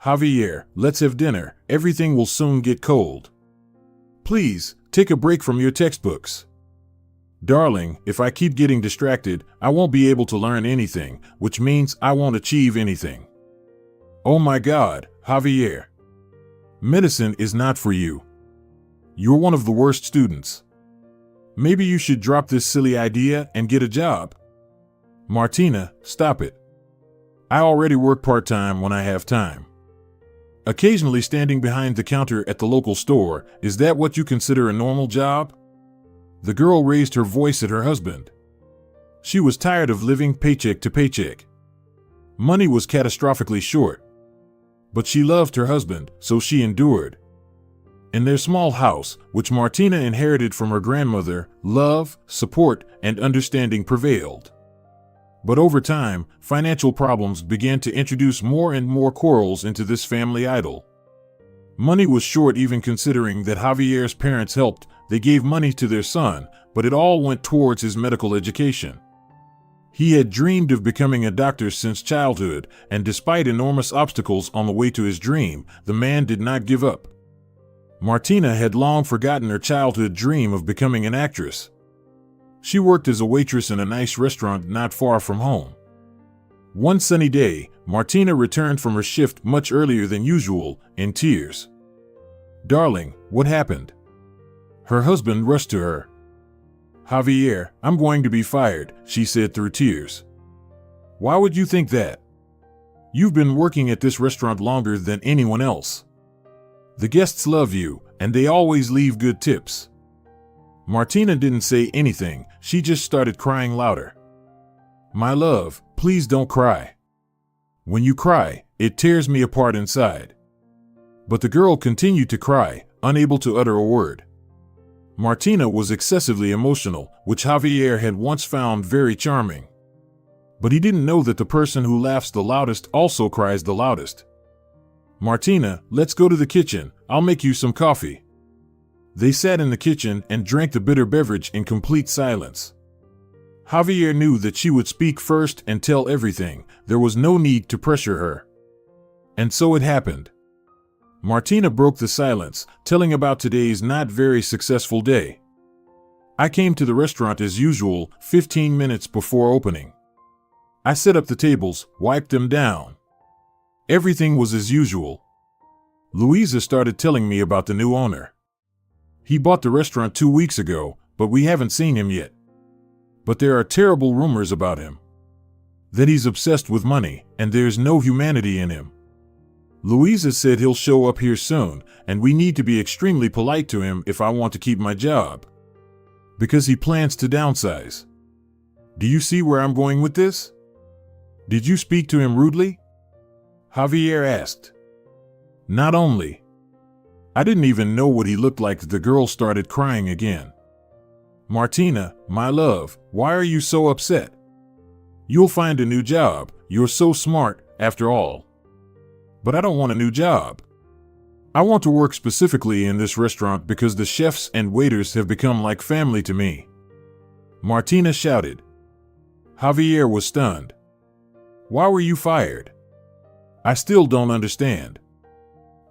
Javier, let's have dinner. Everything will soon get cold. Please, take a break from your textbooks. Darling, if I keep getting distracted, I won't be able to learn anything, which means I won't achieve anything. Oh my God, Javier. Medicine is not for you. You're one of the worst students. Maybe you should drop this silly idea and get a job. Martina, stop it. I already work part-time when I have time. Occasionally standing behind the counter at the local store, is that what you consider a normal job? The girl raised her voice at her husband. She was tired of living paycheck to paycheck. Money was catastrophically short. But she loved her husband, so she endured. In their small house, which Martina inherited from her grandmother, love, support, and understanding prevailed. But over time, financial problems began to introduce more and more quarrels into this family idyll. Money was short even considering that Javier's parents helped. They gave money to their son, but it all went towards his medical education. He had dreamed of becoming a doctor since childhood, and despite enormous obstacles on the way to his dream, the man did not give up. Martina had long forgotten her childhood dream of becoming an actress. She worked as a waitress in a nice restaurant not far from home. One sunny day, Martina returned from her shift much earlier than usual, in tears. Darling, what happened? Her husband rushed to her. Javier, I'm going to be fired, she said through tears. Why would you think that? You've been working at this restaurant longer than anyone else. The guests love you, and they always leave good tips. Martina didn't say anything, she just started crying louder. My love, please don't cry. When you cry, it tears me apart inside. But the girl continued to cry, unable to utter a word. Martina was excessively emotional, which Javier had once found very charming. But he didn't know that the person who laughs the loudest also cries the loudest. Martina, let's go to the kitchen, I'll make you some coffee. They sat in the kitchen and drank the bitter beverage in complete silence. Javier knew that she would speak first and tell everything. There was no need to pressure her. And so it happened. Martina broke the silence, telling about today's not very successful day. I came to the restaurant as usual, 15 minutes before opening. I set up the tables, wiped them down. Everything was as usual. Louisa started telling me about the new owner. He bought the restaurant 2 weeks ago, but we haven't seen him yet. But there are terrible rumors about him. That he's obsessed with money, and there's no humanity in him. Louisa said he'll show up here soon, and we need to be extremely polite to him if I want to keep my job. Because he plans to downsize. Do you see where I'm going with this? Did you speak to him rudely? Javier asked. Not only. I didn't even know what he looked like. The girl started crying again. Martina, my love, why are you so upset? You'll find a new job. You're so smart, after all. But I don't want a new job. I want to work specifically in this restaurant because the chefs and waiters have become like family to me. Martina shouted. Javier was stunned. Why were you fired? I still don't understand.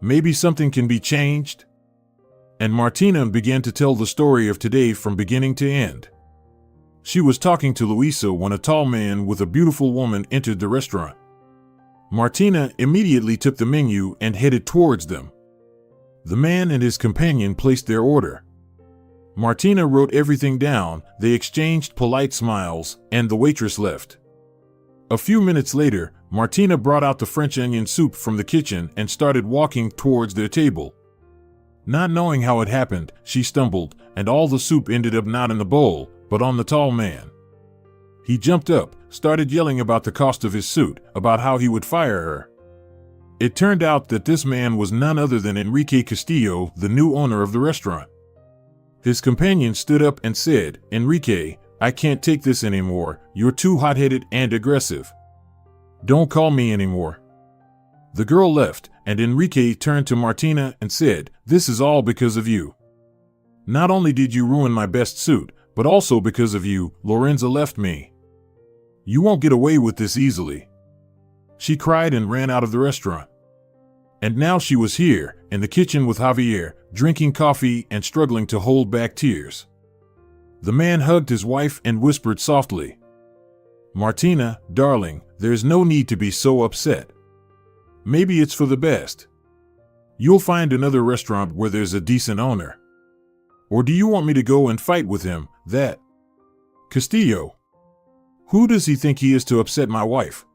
Maybe something can be changed? And Martina began to tell the story of today from beginning to end. She was talking to Louisa when a tall man with a beautiful woman entered the restaurant. Martina immediately took the menu and headed towards them. The man and his companion placed their order. Martina wrote everything down, they exchanged polite smiles, and the waitress left. A few minutes later, Martina brought out the French onion soup from the kitchen and started walking towards their table. Not knowing how it happened, she stumbled, and all the soup ended up not in the bowl, but on the tall man. He jumped up, started yelling about the cost of his suit, about how he would fire her. It turned out that this man was none other than Enrique Castillo, the new owner of the restaurant. His companion stood up and said, Enrique, I can't take this anymore, you're too hot-headed and aggressive. Don't call me anymore. The girl left, and Enrique turned to Martina and said, This is all because of you. Not only did you ruin my best suit, but also because of you, Lorenza left me. You won't get away with this easily. She cried and ran out of the restaurant. And now she was here, in the kitchen with Javier, drinking coffee and struggling to hold back tears. The man hugged his wife and whispered softly, "Martina, darling, there's no need to be so upset. Maybe it's for the best. You'll find another restaurant where there's a decent owner. Or do you want me to go and fight with him, that Castillo? Who does he think he is to upset my wife?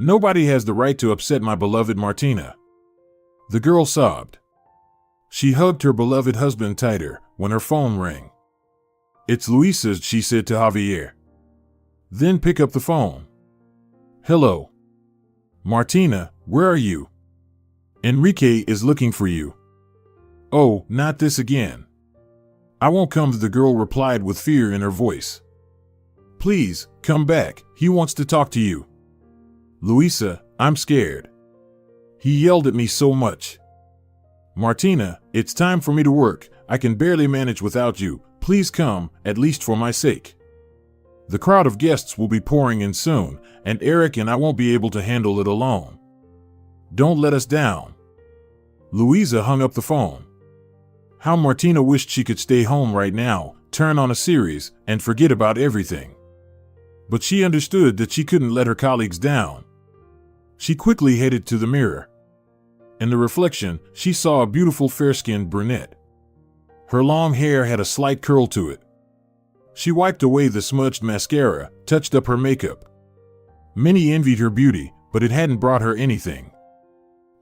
Nobody has the right to upset my beloved Martina." The girl sobbed. She hugged her beloved husband tighter when her phone rang. "It's Luisa," she said to Javier. "Then pick up the phone." "Hello. Martina, where are you? Enrique is looking for you." "Oh, not this again." "I won't come," the girl replied with fear in her voice. "Please, come back, he wants to talk to you." "Luisa, I'm scared. He yelled at me so much." "Martina, it's time for me to work. I can barely manage without you. Please come, at least for my sake. The crowd of guests will be pouring in soon, and Eric and I won't be able to handle it alone. Don't let us down." Luisa hung up the phone. How Martina wished she could stay home right now, turn on a series, and forget about everything. But she understood that she couldn't let her colleagues down. She quickly headed to the mirror. In the reflection, she saw a beautiful fair-skinned brunette. Her long hair had a slight curl to it. She wiped away the smudged mascara, touched up her makeup. Many envied her beauty, but it hadn't brought her anything.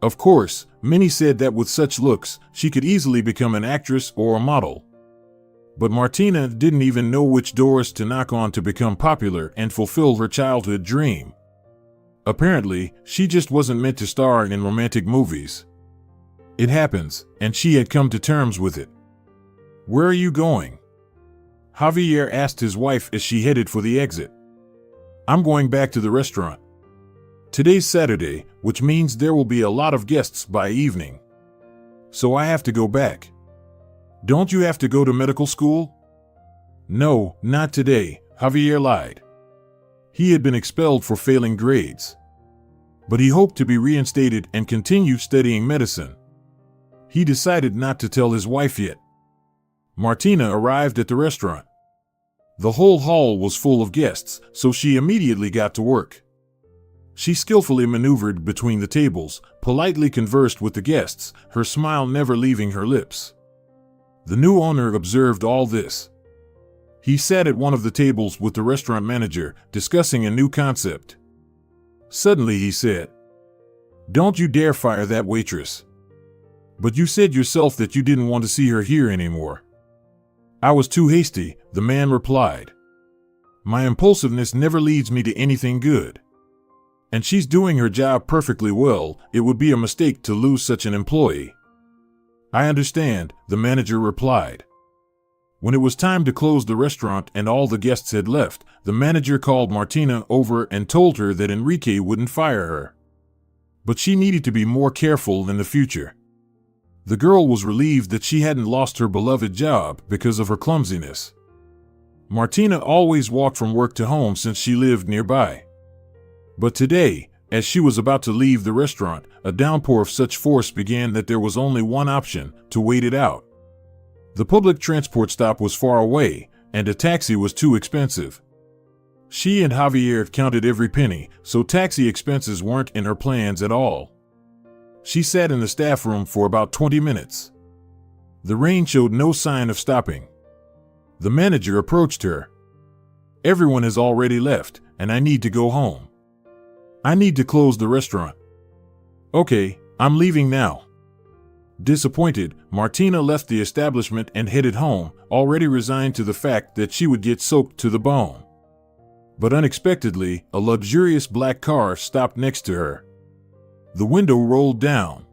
Of course, many said that with such looks, she could easily become an actress or a model. But Martina didn't even know which doors to knock on to become popular and fulfill her childhood dream. Apparently, she just wasn't meant to star in romantic movies. It happens, and she had come to terms with it. "Where are you going?" Javier asked his wife as she headed for the exit. "I'm going back to the restaurant. Today's Saturday, which means there will be a lot of guests by evening. So I have to go back." "Don't you have to go to medical school?" "No, not today," Javier lied. He had been expelled for failing grades. But he hoped to be reinstated and continue studying medicine. He decided not to tell his wife yet. Martina arrived at the restaurant. The whole hall was full of guests, so she immediately got to work. She skillfully maneuvered between the tables, politely conversed with the guests, her smile never leaving her lips. The new owner observed all this. He sat at one of the tables with the restaurant manager, discussing a new concept. Suddenly he said, "Don't you dare fire that waitress. But you said yourself that you didn't want to see her here anymore." "I was too hasty," the man replied. "My impulsiveness never leads me to anything good. And she's doing her job perfectly well. It would be a mistake to lose such an employee." "I understand," the manager replied. When it was time to close the restaurant and all the guests had left, the manager called Martina over and told her that Enrique wouldn't fire her. But she needed to be more careful in the future. The girl was relieved that she hadn't lost her beloved job because of her clumsiness. Martina always walked from work to home since she lived nearby. But today, as she was about to leave the restaurant, a downpour of such force began that there was only one option: to wait it out. The public transport stop was far away, and a taxi was too expensive. She and Javier counted every penny, so taxi expenses weren't in her plans at all. She sat in the staff room for about 20 minutes. The rain showed no sign of stopping. The manager approached her. "Everyone has already left, and I need to go home. I need to close the restaurant." "Okay, I'm leaving now." Disappointed, Martina left the establishment and headed home, already resigned to the fact that she would get soaked to the bone. But unexpectedly, a luxurious black car stopped next to her. The window rolled down.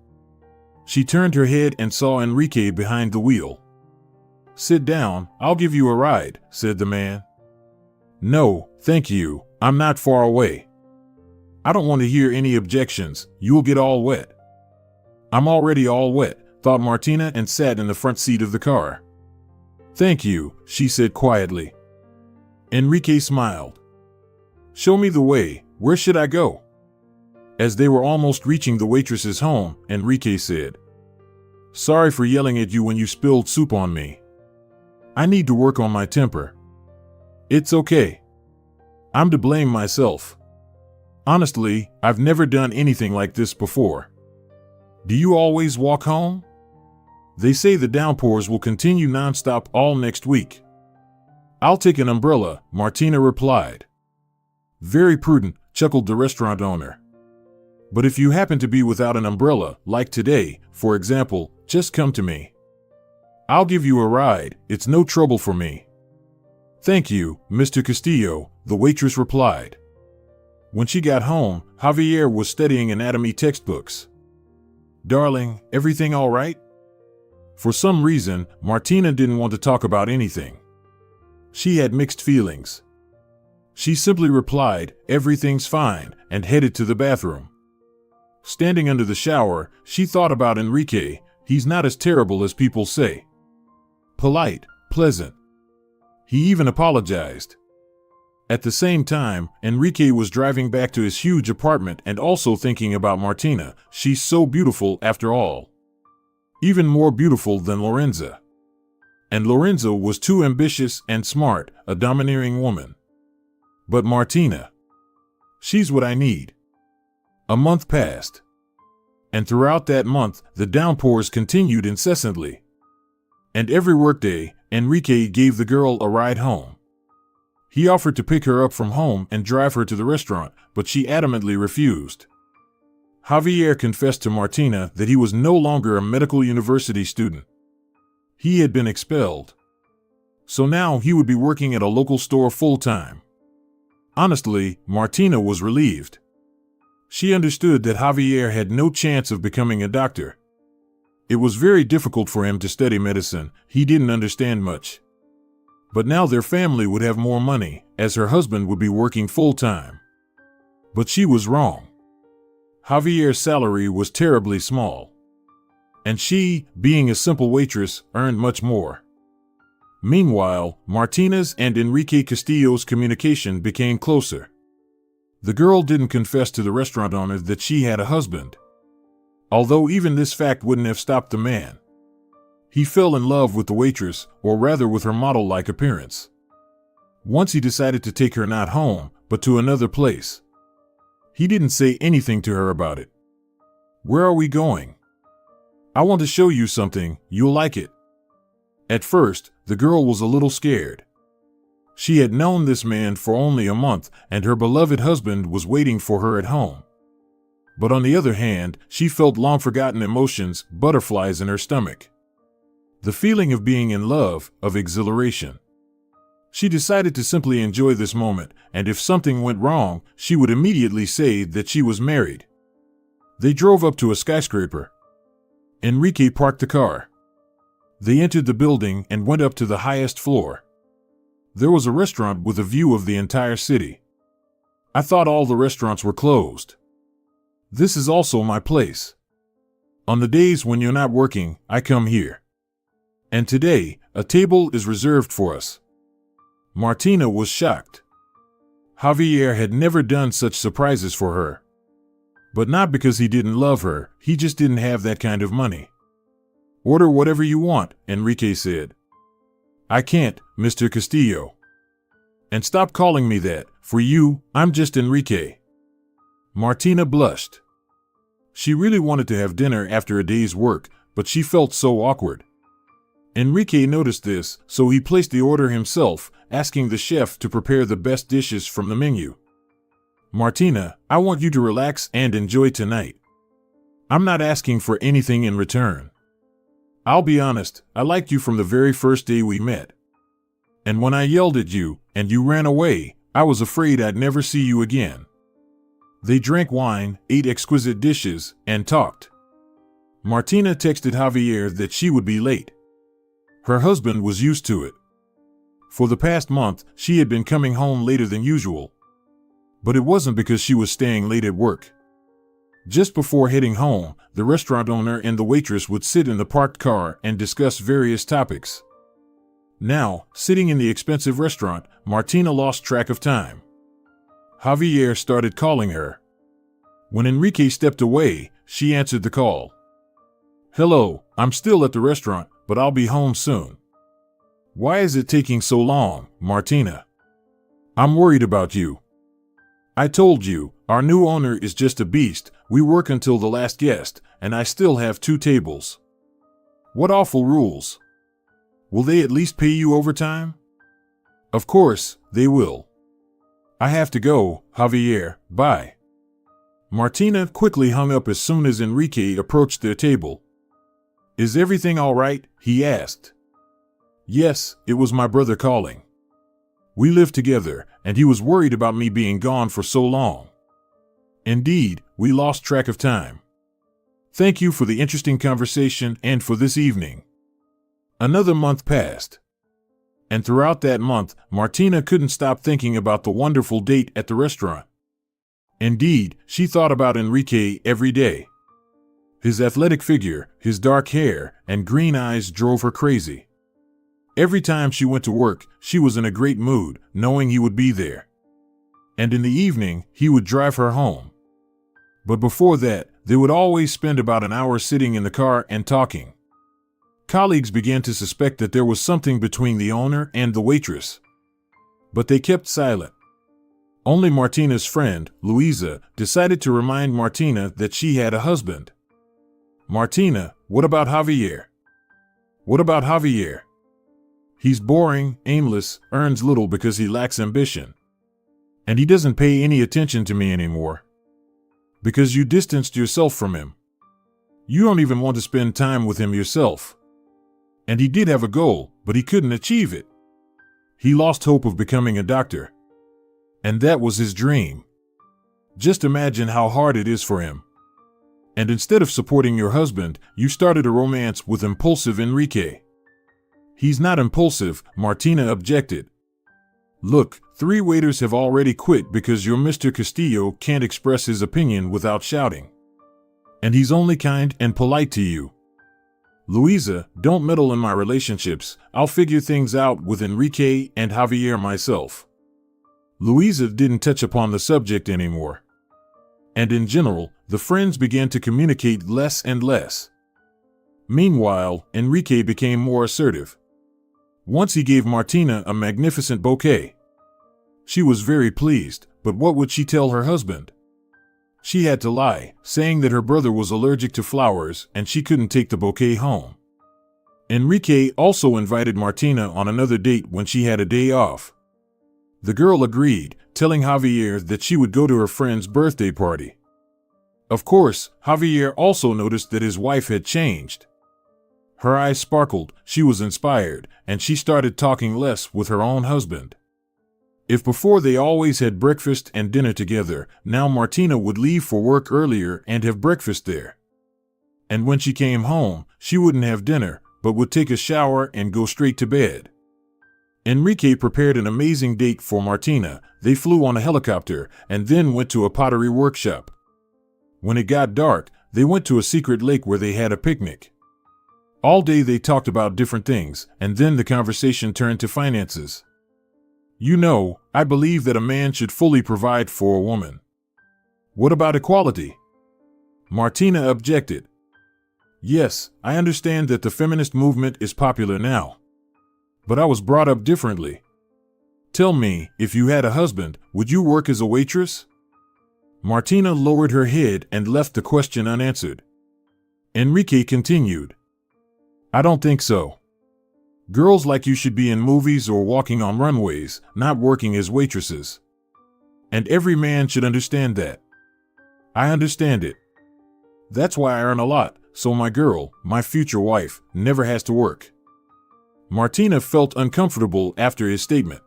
She turned her head and saw Enrique behind the wheel. "Sit down, I'll give you a ride," said the man. "No, thank you, I'm not far away." "I don't want to hear any objections, you'll get all wet." "I'm already all wet," thought Martina, and sat in the front seat of the car. "Thank you," she said quietly. Enrique smiled. "Show me the way, where should I go?" As they were almost reaching the waitress's home, Enrique said, "Sorry for yelling at you when you spilled soup on me. I need to work on my temper." "It's okay. I'm to blame myself. Honestly, I've never done anything like this before." "Do you always walk home?" "They say the downpours will continue nonstop all next week." "I'll take an umbrella," Martina replied. "Very prudent," chuckled the restaurant owner. "But if you happen to be without an umbrella, like today, for example, just come to me. I'll give you a ride, it's no trouble for me." "Thank you, Mr. Castillo," the waitress replied. When she got home, Javier was studying anatomy textbooks. "Darling, everything all right?" For some reason, Martina didn't want to talk about anything. She had mixed feelings. She simply replied, "Everything's fine," and headed to the bathroom. Standing under the shower, she thought about Enrique. He's not as terrible as people say. Polite, pleasant. He even apologized. At the same time, Enrique was driving back to his huge apartment and also thinking about Martina. She's so beautiful after all. Even more beautiful than Lorenza. And Lorenza was too ambitious and smart, a domineering woman. But Martina, she's what I need. A month passed. And throughout that month, the downpours continued incessantly. And every workday, Enrique gave the girl a ride home. He offered to pick her up from home and drive her to the restaurant, but she adamantly refused. Javier confessed to Martina that he was no longer a medical university student. He had been expelled. So now he would be working at a local store full-time. Honestly, Martina was relieved. She understood that Javier had no chance of becoming a doctor. It was very difficult for him to study medicine. He didn't understand much. But now their family would have more money, as her husband would be working full-time. But she was wrong. Javier's salary was terribly small. And she, being a simple waitress, earned much more. Meanwhile, Martina's and Enrique Castillo's communication became closer. The girl didn't confess to the restaurant owner that she had a husband. Although even this fact wouldn't have stopped the man. He fell in love with the waitress, or rather with her model-like appearance. Once he decided to take her not home, but to another place. He didn't say anything to her about it. "Where are we going?" "I want to show you something, you'll like it." At first, the girl was a little scared. She had known this man for only a month, and her beloved husband was waiting for her at home. But on the other hand, she felt long-forgotten emotions, butterflies in her stomach. The feeling of being in love, of exhilaration. She decided to simply enjoy this moment, and if something went wrong, she would immediately say that she was married. They drove up to a skyscraper. Enrique parked the car. They entered the building and went up to the highest floor. There was a restaurant with a view of the entire city. "I thought all the restaurants were closed. This is also my place. On the days when you're not working, I come here. And today, a table is reserved for us." Martina was shocked. Javier had never done such surprises for her. But not because he didn't love her, he just didn't have that kind of money. "Order whatever you want," Enrique said. "I can't, Mr. Castillo. And stop calling me that. For you, I'm just Enrique." Martina blushed. She really wanted to have dinner after a day's work, but she felt so awkward. Enrique noticed this, so he placed the order himself, asking the chef to prepare the best dishes from the menu. "Martina, I want you to relax and enjoy tonight. I'm not asking for anything in return. I'll be honest, I liked you from the very first day we met. And when I yelled at you, and you ran away, I was afraid I'd never see you again." They drank wine, ate exquisite dishes, and talked. Martina texted Javier that she would be late. Her husband was used to it. For the past month, she had been coming home later than usual. But it wasn't because she was staying late at work. Just before heading home, the restaurant owner and the waitress would sit in the parked car and discuss various topics. Now, sitting in the expensive restaurant, Martina lost track of time. Javier started calling her. When Enrique stepped away, she answered the call. Hello, I'm still at the restaurant, but I'll be home soon. Why is it taking so long, Martina? I'm worried about you. I told you, our new owner is just a beast. We work until the last guest, and I still have 2 tables. What awful rules. Will they at least pay you overtime? Of course, they will. I have to go, Javier, bye. Martina quickly hung up as soon as Enrique approached their table. Is everything all right? He asked. Yes, it was my brother calling. We lived together, and he was worried about me being gone for so long. Indeed, we lost track of time. Thank you for the interesting conversation and for this evening. Another month passed. And throughout that month, Martina couldn't stop thinking about the wonderful date at the restaurant. Indeed, she thought about Enrique every day. His athletic figure, his dark hair, and green eyes drove her crazy. Every time she went to work, she was in a great mood, knowing he would be there. And in the evening, he would drive her home. But before that, they would always spend about an hour sitting in the car and talking. Colleagues began to suspect that there was something between the owner and the waitress. But they kept silent. Only Martina's friend, Luisa, decided to remind Martina that she had a husband. Martina, what about Javier? What about Javier? He's boring, aimless, earns little because he lacks ambition. And he doesn't pay any attention to me anymore. Because you distanced yourself from him. You don't even want to spend time with him yourself. And he did have a goal, but he couldn't achieve it. He lost hope of becoming a doctor. And that was his dream. Just imagine how hard it is for him. And instead of supporting your husband, you started a romance with impulsive Enrique. He's not impulsive, Martina objected. Look, 3 waiters have already quit because your Mr. Castillo can't express his opinion without shouting. And he's only kind and polite to you. Luisa, don't meddle in my relationships. I'll figure things out with Enrique and Javier myself. Luisa didn't touch upon the subject anymore. And in general, the friends began to communicate less and less. Meanwhile, Enrique became more assertive. Once he gave Martina a magnificent bouquet. She was very pleased, but what would she tell her husband? She had to lie, saying that her brother was allergic to flowers and she couldn't take the bouquet home. Enrique also invited Martina on another date when she had a day off. The girl agreed, telling Javier that she would go to her friend's birthday party. Of course, Javier also noticed that his wife had changed. Her eyes sparkled, she was inspired, and she started talking less with her own husband. If before they always had breakfast and dinner together, now Martina would leave for work earlier and have breakfast there. And when she came home, she wouldn't have dinner, but would take a shower and go straight to bed. Enrique prepared an amazing date for Martina. They flew on a helicopter and then went to a pottery workshop. When it got dark, they went to a secret lake where they had a picnic. All day they talked about different things, and then the conversation turned to finances. You know, I believe that a man should fully provide for a woman. What about equality? Martina objected. Yes, I understand that the feminist movement is popular now. But I was brought up differently. Tell me, if you had a husband, would you work as a waitress? Martina lowered her head and left the question unanswered. Enrique continued. I don't think so. Girls like you should be in movies or walking on runways, not working as waitresses. And every man should understand that. I understand it. That's why I earn a lot, so my girl, my future wife, never has to work. Martina felt uncomfortable after his statement.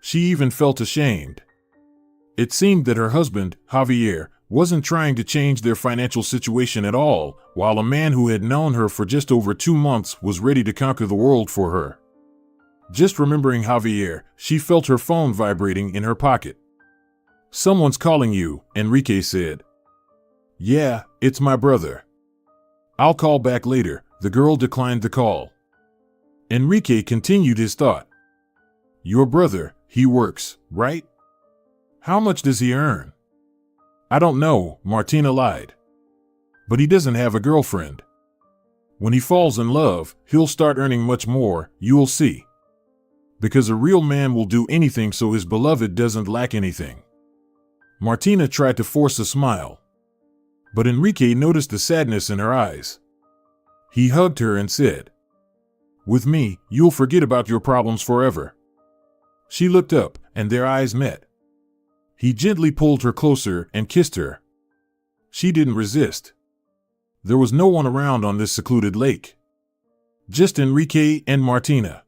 She even felt ashamed. It seemed that her husband, Javier, wasn't trying to change their financial situation at all, while a man who had known her for just over 2 months was ready to conquer the world for her. Just remembering Javier, she felt her phone vibrating in her pocket. Someone's calling you, Enrique said. Yeah, it's my brother. I'll call back later. The girl declined the call. Enrique continued his thought. Your brother, he works, right? How much does he earn? I don't know, Martina lied. But he doesn't have a girlfriend. When he falls in love, he'll start earning much more, you'll see. Because a real man will do anything so his beloved doesn't lack anything. Martina tried to force a smile. But Enrique noticed the sadness in her eyes. He hugged her and said, "With me, you'll forget about your problems forever." She looked up, and their eyes met. He gently pulled her closer and kissed her. She didn't resist. There was no one around on this secluded lake. Just Enrique and Martina.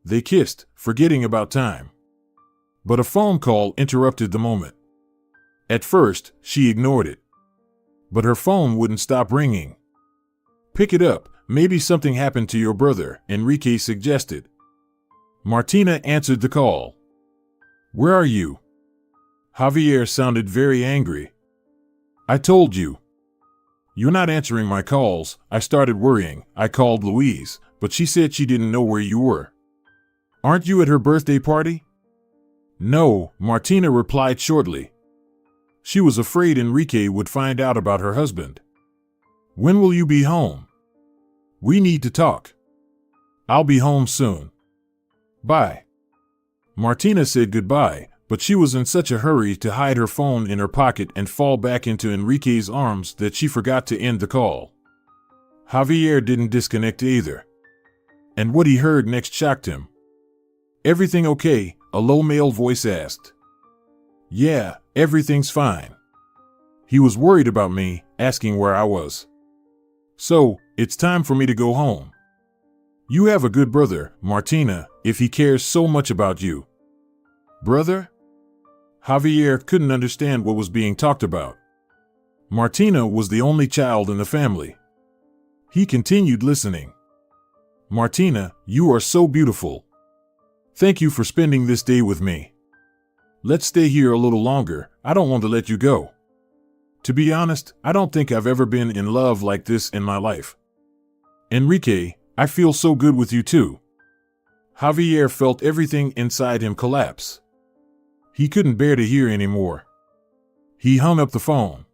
They kissed, forgetting about time. But a phone call interrupted the moment. At first, she ignored it. But her phone wouldn't stop ringing. "Pick it up, maybe something happened to your brother," Enrique suggested. Martina answered the call. "Where are you?" Javier sounded very angry. "I told you. You're not answering my calls." I started worrying. I called Louise, but she said she didn't know where you were. "Aren't you at her birthday party?" "No," Martina replied shortly. She was afraid Enrique would find out about her husband. "When will you be home?" "We need to talk." "I'll be home soon. Bye." Martina said goodbye, but she was in such a hurry to hide her phone in her pocket and fall back into Enrique's arms that she forgot to end the call. Javier didn't disconnect either. And what he heard next shocked him. "Everything okay?" a low male voice asked. "Yeah, everything's fine." He was worried about me, asking where I was. "So, it's time for me to go home." "You have a good brother, Martina, if he cares so much about you." "Brother?" Javier couldn't understand what was being talked about. Martina was the only child in the family. He continued listening. "Martina, you are so beautiful. Thank you for spending this day with me. Let's stay here a little longer. I don't want to let you go. To be honest, I don't think I've ever been in love like this in my life. Enrique, I feel so good with you too." Javier felt everything inside him collapse. He couldn't bear to hear anymore. He hung up the phone.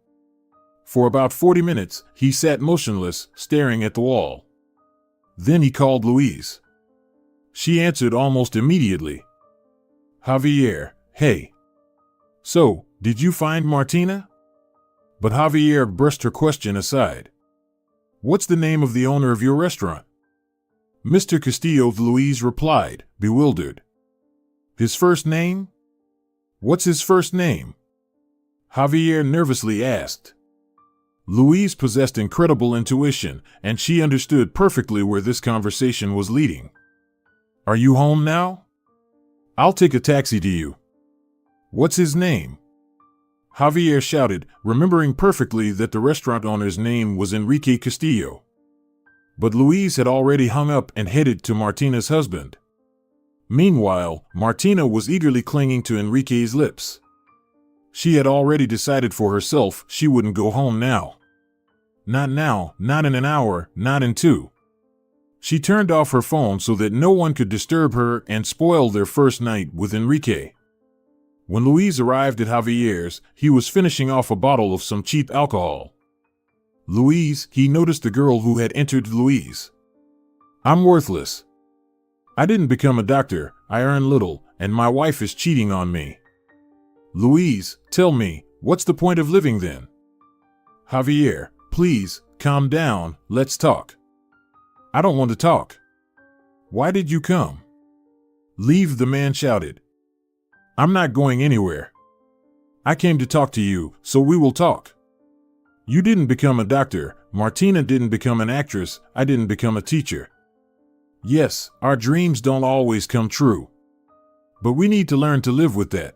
For about 40 minutes, he sat motionless, staring at the wall. Then he called Louise. She answered almost immediately. "Javier, hey. So, did you find Martina?" But Javier brushed her question aside. "What's the name of the owner of your restaurant?" "Mr. Castillo," Louise replied, bewildered. "His first name? What's his first name?" Javier nervously asked. Louise possessed incredible intuition, and she understood perfectly where this conversation was leading. "Are you home now? I'll take a taxi to you." "What's his name?" Javier shouted, remembering perfectly that the restaurant owner's name was Enrique Castillo. But Louise had already hung up and headed to Martina's husband. Meanwhile, Martina was eagerly clinging to Enrique's lips. She had already decided for herself she wouldn't go home now. Not now, not in an hour, not in 2. She turned off her phone so that no one could disturb her and spoil their first night with Enrique. When Louise arrived at Javier's, he was finishing off a bottle of some cheap alcohol. "Louise," he noticed the girl who had entered Louise. "I'm worthless. I didn't become a doctor, I earn little, and my wife is cheating on me. Louise, tell me, what's the point of living then?" "Javier, please, calm down, let's talk." "I don't want to talk." "Why did you come?" "Leave," the man shouted. "I'm not going anywhere. I came to talk to you, so we will talk. You didn't become a doctor, Martina didn't become an actress, I didn't become a teacher. Yes, our dreams don't always come true. But we need to learn to live with that.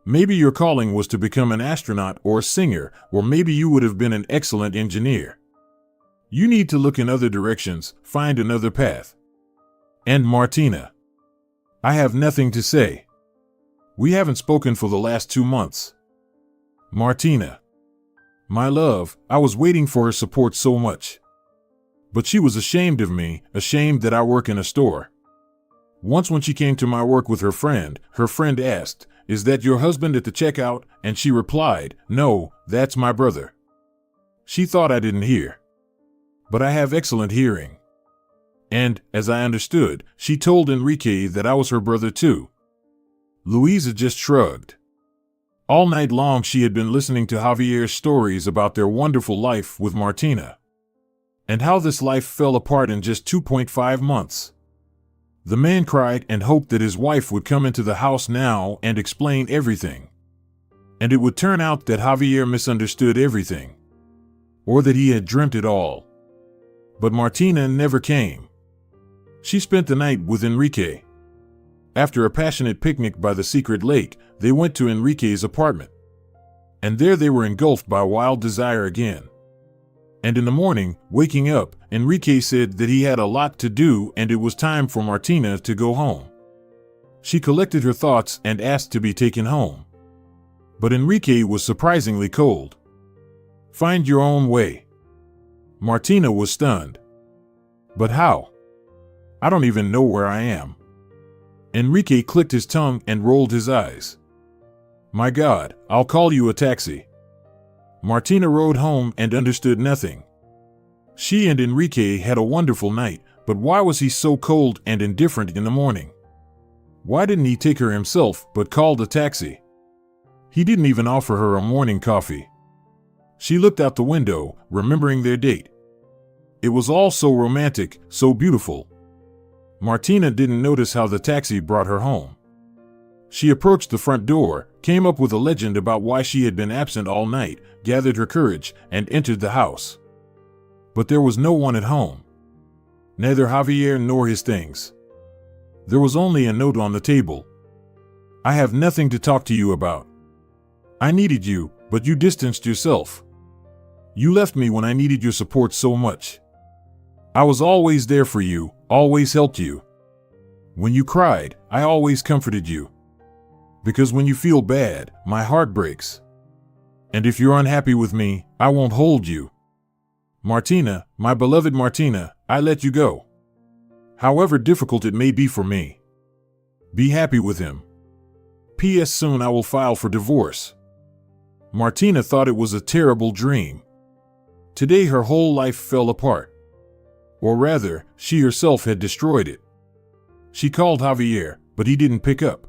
Maybe your calling was to become an astronaut or a singer, or maybe you would have been an excellent engineer. You need to look in other directions, find another path. And Martina. I have nothing to say. We haven't spoken for the last 2 months. Martina. My love, I was waiting for her support so much. But she was ashamed of me, ashamed that I work in a store. Once when she came to my work with her friend asked, "Is that your husband at the checkout?" And she replied, "No, that's my brother." She thought I didn't hear. But I have excellent hearing. And, as I understood, she told Enrique that I was her brother too. Luisa just shrugged. All night long she had been listening to Javier's stories about their wonderful life with Martina. And how this life fell apart in just 2.5 months. The man cried and hoped that his wife would come into the house now and explain everything. And it would turn out that Javier misunderstood everything. Or that he had dreamt it all. But Martina never came. She spent the night with Enrique. After a passionate picnic by the secret lake, they went to Enrique's apartment. And there they were engulfed by wild desire again. And in the morning, waking up, Enrique said that he had a lot to do and it was time for Martina to go home. She collected her thoughts and asked to be taken home. But Enrique was surprisingly cold. "Find your own way." Martina was stunned. "But how? I don't even know where I am." Enrique clicked his tongue and rolled his eyes. "My God, I'll call you a taxi." Martina rode home and understood nothing. She and Enrique had a wonderful night, but why was he so cold and indifferent in the morning? Why didn't he take her himself but called a taxi? He didn't even offer her a morning coffee. She looked out the window, remembering their date. It was all so romantic, so beautiful. Martina didn't notice how the taxi brought her home. She approached the front door, came up with a legend about why she had been absent all night, gathered her courage, and entered the house. But there was no one at home. Neither Javier nor his things. There was only a note on the table. "I have nothing to talk to you about. I needed you, but you distanced yourself. You left me when I needed your support so much. I was always there for you, always helped you. When you cried, I always comforted you. Because when you feel bad, my heart breaks. And if you're unhappy with me, I won't hold you. Martina, my beloved Martina, I let you go. However difficult it may be for me. Be happy with him. P.S. Soon I will file for divorce." Martina thought it was a terrible dream. Today her whole life fell apart. Or rather, she herself had destroyed it. She called Javier, but he didn't pick up.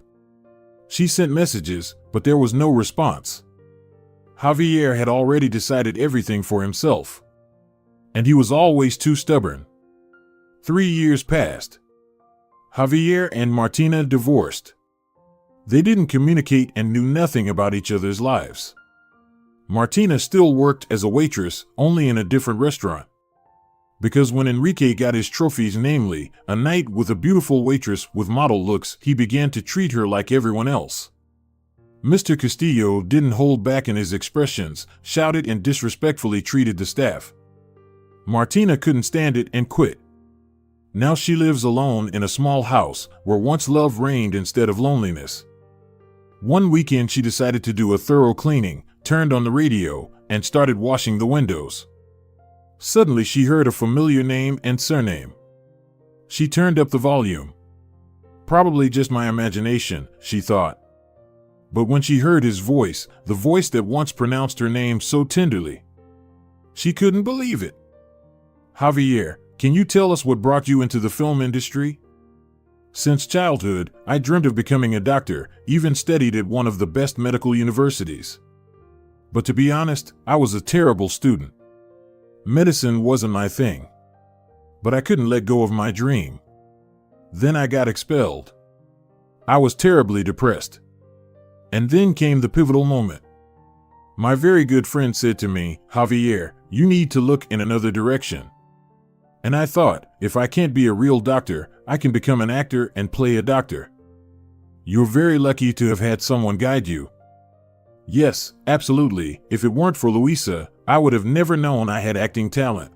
She sent messages, but there was no response. Javier had already decided everything for himself. And he was always too stubborn. 3 years passed. Javier and Martina divorced. They didn't communicate and knew nothing about each other's lives. Martina still worked as a waitress, only in a different restaurant. Because when Enrique got his trophies, namely, a night with a beautiful waitress with model looks, he began to treat her like everyone else. Mr. Castillo didn't hold back in his expressions, shouted and disrespectfully treated the staff. Martina couldn't stand it and quit. Now she lives alone in a small house where once love reigned instead of loneliness. One weekend she decided to do a thorough cleaning, turned on the radio, and started washing the windows. Suddenly she heard a familiar name and surname. She turned up the volume. Probably just my imagination, she thought. But when she heard his voice, the voice that once pronounced her name so tenderly, she couldn't believe it. "Javier, can you tell us what brought you into the film industry?" "Since childhood, I dreamt of becoming a doctor, even studied at one of the best medical universities. But to be honest, I was a terrible student. Medicine wasn't my thing. But I couldn't let go of my dream. Then I got expelled. I was terribly depressed. And then came the pivotal moment. My very good friend said to me, 'Javier, you need to look in another direction.' And I thought, if I can't be a real doctor, I can become an actor and play a doctor. You're very lucky to have had someone guide you." Yes, absolutely. If it weren't for Luisa, I would have never known I had acting talent.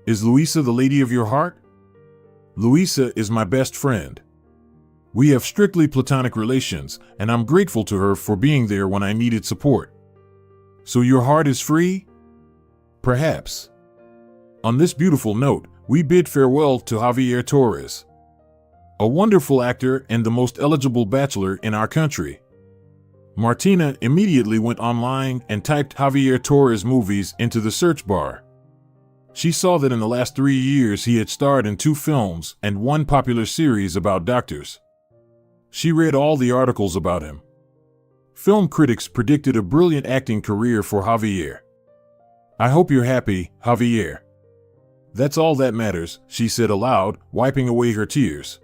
Is Luisa the lady of your heart? Luisa is my best friend. We have strictly platonic relations, and I'm grateful to her for being there when I needed support. So your heart is free? Perhaps. On this beautiful note, we bid farewell to Javier Torres, a wonderful actor and the most eligible bachelor in our country. Martina immediately went online and typed Javier Torres movies into the search bar. She saw that in the last 3 years he had starred in 2 films and 1 popular series about doctors. She read all the articles about him. Film critics predicted a brilliant acting career for Javier. "I hope you're happy, Javier. That's all that matters," she said aloud, wiping away her tears.